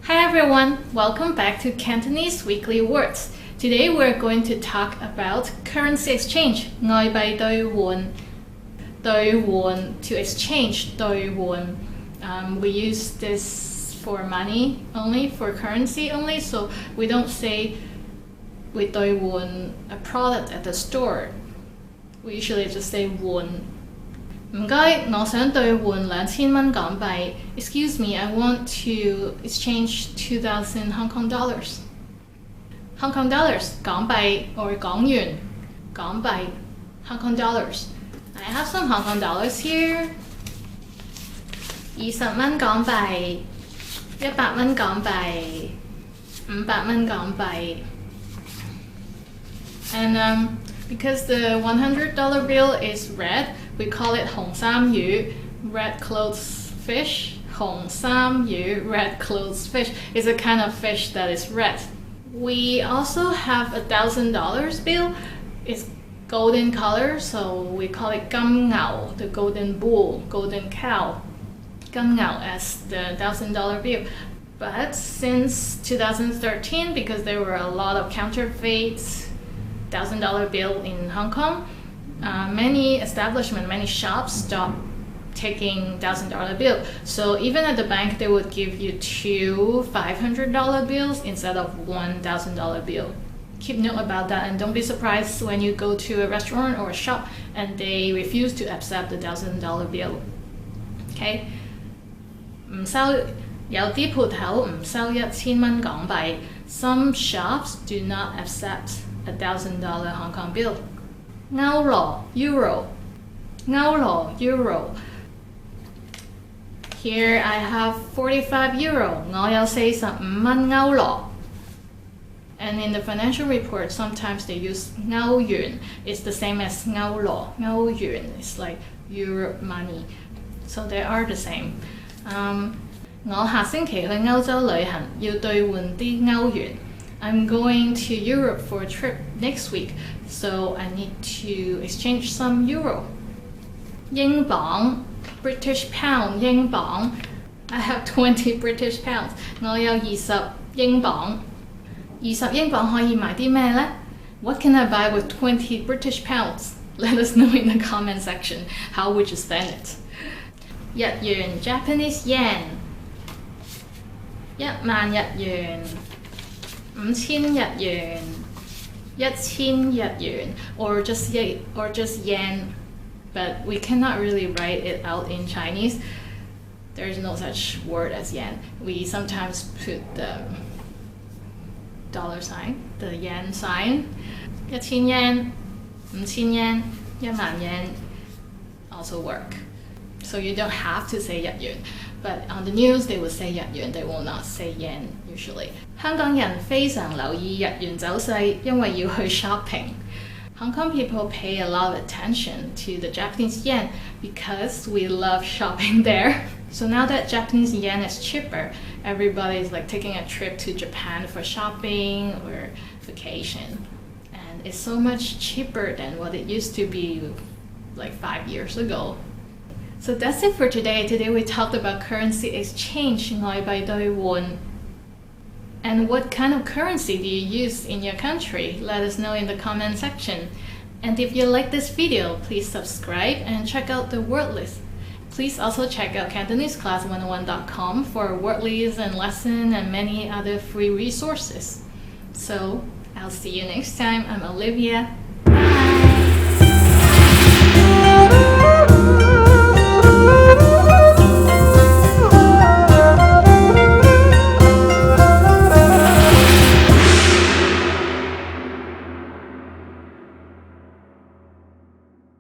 Hi everyone, welcome back to Cantonese Weekly Words. Today we're going to talk about currency exchange, 外幣兌換. 兌換 to exchange, 兌換. We use this for money only, for currency only, so we don't say we 兌換 a product at the store. We usually just say 換. 唔該，我想兌換2000蚊港幣。Excuse me, I want to exchange 2,000 Hong Kong dollars. Hong Kong dollars, 港幣 or 港元，港幣 Hong Kong dollars. I have some Hong Kong dollars here. 20蚊港幣，100蚊港幣，500蚊港幣。And because the $100 bill is red, we call it 紅衫魚, red clothes fish. 紅衫魚, red clothes fish, is a kind of fish that is red. We also have $1,000 bill. It's golden color, so we call it 金牛, the golden bull, golden cow. 金牛 as the $1,000 bill. But since 2013, because there were a lot of counterfeits, $1,000 bill in Hong Kong, many establishments, many shops stopped taking $1,000 bill. So even at the bank, they would give you two $500 bills instead of $1,000 bill. Keep note about that, and don't be surprised when you go to a restaurant or a shop and they refuse to accept the $1,000 bill. Okay? 唔收，有啲鋪頭唔收1000蚊港幣. Some shops do not accept $1,000 Hong Kong bill. 歐羅 euro, 歐羅 euro. Here I have 45 euro. 我有45蚊歐羅. And in the financial report, sometimes they use 歐元. It's the same as 歐羅. 歐元is like Europe money. So they are the same. 我下星期去歐洲旅行，要兌換啲歐元. I'm going to Europe for a trip next week, so I need to exchange some euro. 英鎊 British pound, 英鎊. I have 20 British pounds. 我有20英鎊. 20英鎊可以買啲咩呢? What can I buy with 20 British pounds? Let us know in the comment section. How would you spend it? 日元 Japanese yen. 1,000日元. 5,000日元, 1,000日元, or just yen, but we cannot really write it out in Chinese. There is no such word as yen. We sometimes put the dollar sign, the yen sign. 1,000 yen, 5,000 yen, 10,000 yen also work. So you don't have to say 日元. But on the news, they will say 日元, they will not say yen usually. 香港人非常留意日元走勢，因為要去 shopping. Hong Kong people pay a lot of attention to the Japanese yen because we love shopping there. So now that Japanese yen is cheaper, everybody is like taking a trip to Japan for shopping or vacation. And it's so much cheaper than what it used to be like 5 years ago. So that's it for today. Today we talked about currency exchange, 外幣兌換. And what kind of currency do you use in your country? Let us know in the comment section. And if you like this video, please subscribe and check out the word list. Please also check out CantoneseClass101.com for word lists and lesson and many other free resources. So I'll see you next time. I'm Olivia. Bye!